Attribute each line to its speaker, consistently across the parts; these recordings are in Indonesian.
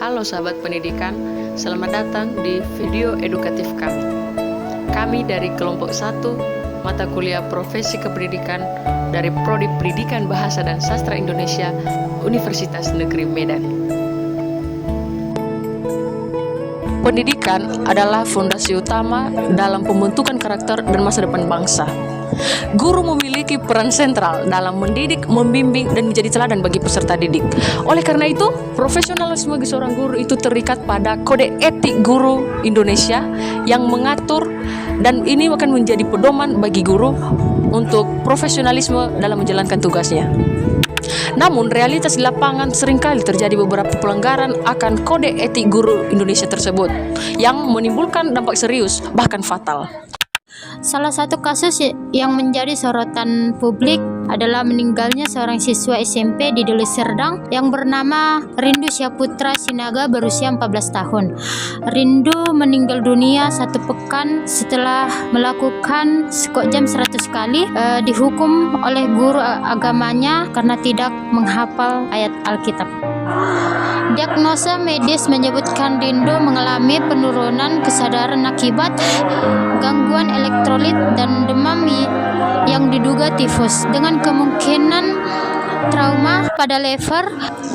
Speaker 1: Halo sahabat pendidikan, selamat datang di video edukatif kami. Kami dari kelompok 1 mata kuliah Profesi Kependidikan dari Prodi Pendidikan Bahasa dan Sastra Indonesia, Universitas Negeri Medan. Pendidikan adalah fondasi utama dalam pembentukan karakter dan masa depan bangsa. Guru memiliki peran sentral dalam mendidik, membimbing, dan menjadi teladan bagi peserta didik. Oleh karena itu, profesionalisme bagi seorang guru itu terikat pada Kode Etik Guru Indonesia yang mengatur, dan ini akan menjadi pedoman bagi guru untuk profesionalisme dalam menjalankan tugasnya. Namun, realitas di lapangan seringkali terjadi beberapa pelanggaran akan Kode Etik Guru Indonesia tersebut yang menimbulkan dampak serius, bahkan fatal.
Speaker 2: Salah satu kasus yang menjadi sorotan publik adalah meninggalnya seorang siswa SMP di Deli Serdang yang bernama Rindu Syaputra Sinaga berusia 14 tahun. Rindu meninggal dunia 1 pekan setelah melakukan skok jam 100 kali, dihukum oleh guru agamanya karena tidak menghafal ayat Alkitab. Diagnosa medis menyebutkan Rindu mengalami penurunan kesadaran akibat gangguan elektrolit dan demam yang diduga tifus, dengan kemungkinan trauma pada lever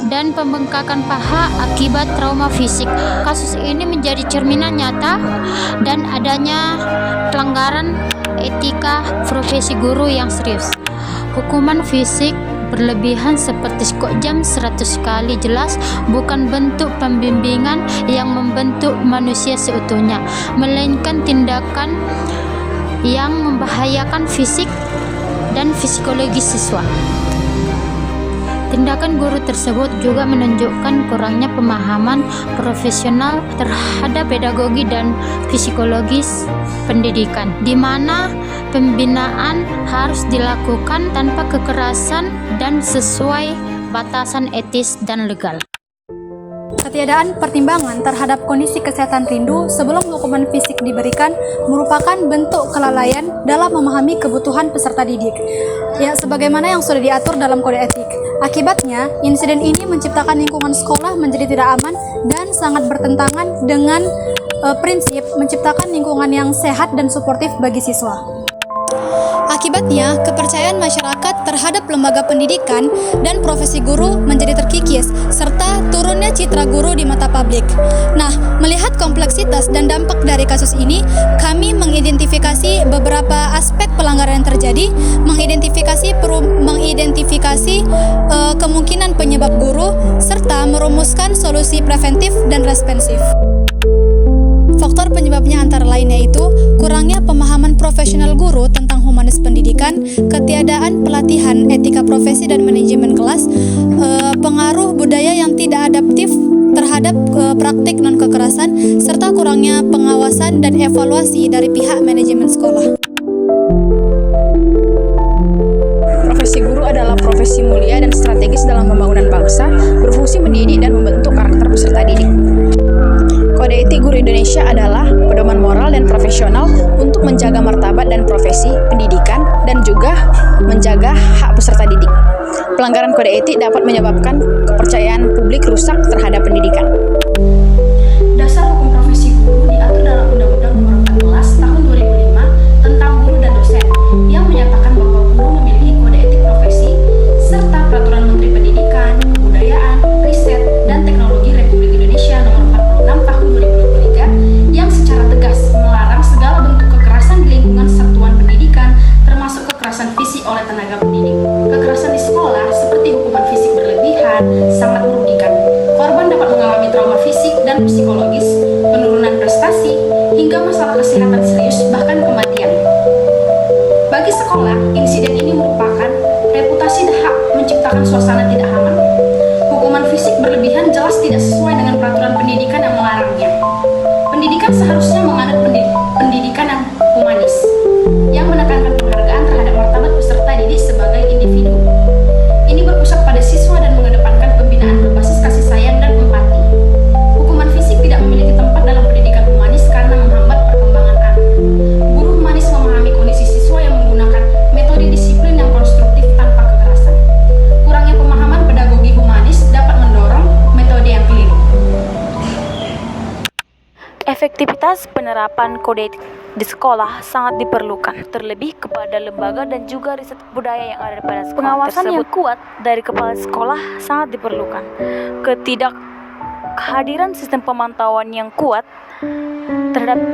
Speaker 2: dan pembengkakan paha akibat trauma fisik. Kasus ini menjadi cerminan nyata dan adanya pelanggaran etika profesi guru yang serius. Hukuman fisik berlebihan seperti skok jam 100 kali jelas bukan bentuk pembimbingan yang membentuk manusia seutuhnya, melainkan tindakan yang membahayakan fisik dan psikologi siswa. Tindakan guru tersebut juga menunjukkan kurangnya pemahaman profesional terhadap pedagogi dan psikologis pendidikan, di mana pembinaan harus dilakukan tanpa kekerasan dan sesuai batasan etis dan legal.
Speaker 3: Ketiadaan pertimbangan terhadap kondisi kesehatan Rindu sebelum hukuman fisik diberikan merupakan bentuk kelalaian dalam memahami kebutuhan peserta didik, ya sebagaimana yang sudah diatur dalam kode etik. Akibatnya, insiden ini menciptakan lingkungan sekolah menjadi tidak aman dan sangat bertentangan dengan prinsip menciptakan lingkungan yang sehat dan suportif bagi siswa. Akibatnya, kepercayaan masyarakat terhadap lembaga pendidikan dan profesi guru menjadi terkikis, serta turunnya citra guru di mata publik. Nah, melihat kompleksitas dan dampak dari kasus ini, kami mengidentifikasi beberapa aspek pelanggaran yang terjadi, mengidentifikasi kemungkinan penyebab guru, serta merumuskan solusi preventif dan responsif. Faktor penyebabnya antara lain yaitu kurangnya pemahaman profesional guru tentang humanis pendidikan, ketiadaan pelatihan etika profesi dan manajemen kelas, pengaruh budaya yang tidak adaptif terhadap praktik non-kekerasan, serta kurangnya pengawasan dan evaluasi dari pihak manajemen sekolah.
Speaker 4: Profesi guru adalah profesi mulia dan strategis dalam pembangunan bangsa, berfungsi mendidik dan membentuk karakter peserta didik. Kode Etik Guru Indonesia adalah pedoman moral dan profesional untuk menjaga martabat dan profesi pendidikan dan juga menjaga hak peserta didik. Pelanggaran kode etik dapat menyebabkan kepercayaan publik rusak terhadap pendidikan.
Speaker 5: Dasar hukum profesi guru diatur dalam Undang-Undang Nomor 14 Tahun 2005 tentang guru dan dosen, yang menyatakan bahwa guru memiliki kode etik profesi serta Peraturan Menteri Pendidikan, Kebudayaan, Riset, dan Teknologi Republik Indonesia Nomor 46 Tahun 2023 yang secara tegas melarang segala bentuk kekerasan di lingkungan satuan pendidikan, termasuk kekerasan fisik oleh tenaga pendidik. Kekerasan di sekolah seperti hukuman fisik berlebihan sangat merugikan. Korban dapat mengalami trauma fisik dan psikologis, penurunan prestasi, hingga masalah kesehatan serius, bahkan kematian. Bagi sekolah, insiden ini merupakan reputasi hak menciptakan suasana tidak aman. Hukuman fisik berlebihan jelas tidak sesuai dengan peraturan pendidikan yang melarangnya. Pendidikan seharusnya menganut pendidikan yang humanis, yang menekankan penghargaan terhadap martabat peserta didik sebagai individu. Ini berpusat pada siswa dan mengedepankan pembinaan berbasis kasih sayang dan empati. Hukuman fisik tidak memiliki tempat dalam pendidikan humanis karena menghambat perkembangan anak. Guru humanis memahami kondisi siswa yang menggunakan metode disiplin yang konstruktif tanpa kekerasan. Kurangnya pemahaman pedagogi humanis dapat mendorong metode yang keliru.
Speaker 6: kualitas penerapan kode etik di sekolah sangat diperlukan, terlebih kepada lembaga dan juga riset budaya yang ada pada sekolah. Pengawasan yang kuat dari kepala sekolah sangat diperlukan. Kehadiran sistem pemantauan yang kuat terhadap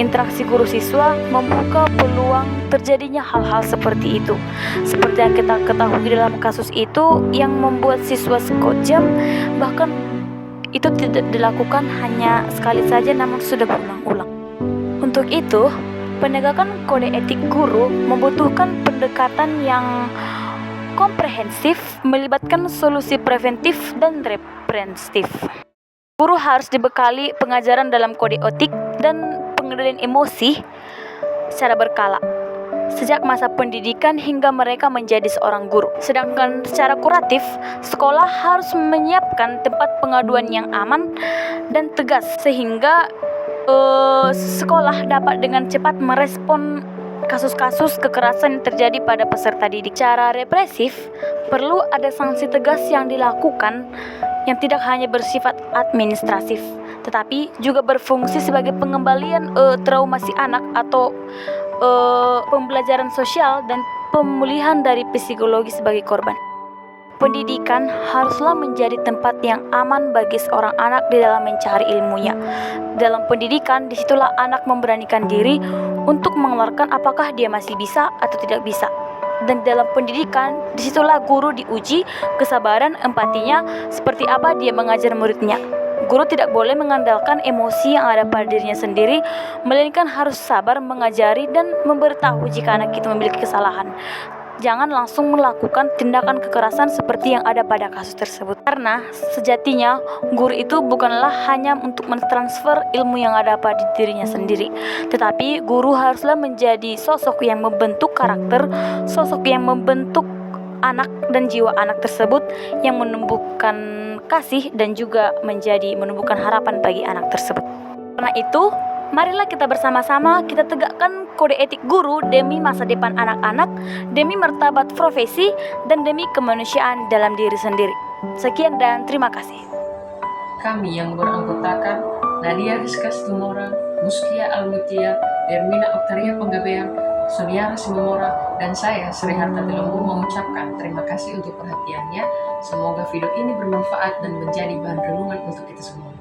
Speaker 6: interaksi guru siswa membuka peluang terjadinya hal-hal seperti itu. Seperti yang kita ketahui dalam kasus itu yang membuat siswa sekojam, bahkan itu tidak dilakukan hanya sekali saja namun sudah berulang-ulang. Untuk itu, penegakan kode etik guru membutuhkan pendekatan yang komprehensif, melibatkan solusi preventif dan represif. Guru harus dibekali pengajaran dalam kode etik dan pengendalian emosi secara berkala, sejak masa pendidikan hingga mereka menjadi seorang guru. Sedangkan secara kuratif, sekolah harus menyiapkan tempat pengaduan yang aman dan tegas, sehingga sekolah dapat dengan cepat merespon kasus-kasus kekerasan yang terjadi pada peserta didik. Cara represif, perlu ada sanksi tegas yang dilakukan yang tidak hanya bersifat administratif, tetapi juga berfungsi sebagai pengembalian trauma si anak atau pembelajaran sosial dan pemulihan dari psikologi sebagai korban. Pendidikan haruslah menjadi tempat yang aman bagi seorang anak di dalam mencari ilmunya. Dalam pendidikan, disitulah anak memberanikan diri untuk mengeluarkan apakah dia masih bisa atau tidak bisa. Dan dalam pendidikan, disitulah guru diuji kesabaran, empatinya, seperti apa dia mengajar muridnya. Guru tidak boleh mengandalkan emosi yang ada pada dirinya sendiri, melainkan harus sabar mengajari dan memberitahu jika anak itu memiliki kesalahan. Jangan langsung melakukan tindakan kekerasan seperti yang ada pada kasus tersebut. Karena sejatinya guru itu bukanlah hanya untuk mentransfer ilmu yang ada pada dirinya sendiri, tetapi guru haruslah menjadi sosok yang membentuk karakter, sosok yang membentuk anak dan jiwa anak tersebut, yang menumbuhkan kasih dan juga menumbuhkan harapan bagi anak tersebut. Karena itu, marilah kita bersama-sama kita tegakkan kode etik guru demi masa depan anak-anak, demi martabat profesi, dan demi kemanusiaan dalam diri sendiri. Sekian dan terima kasih.
Speaker 1: Kami yang beranggotakan Nadia Rizka Situmorang, Muskia Almutia, Ermina Oktaria Penggabean, Soniara Simomora, dan saya Sri Harta Telembur mengucapkan terima kasih untuk perhatiannya. Semoga video ini bermanfaat dan menjadi bahan renungan untuk kita semua.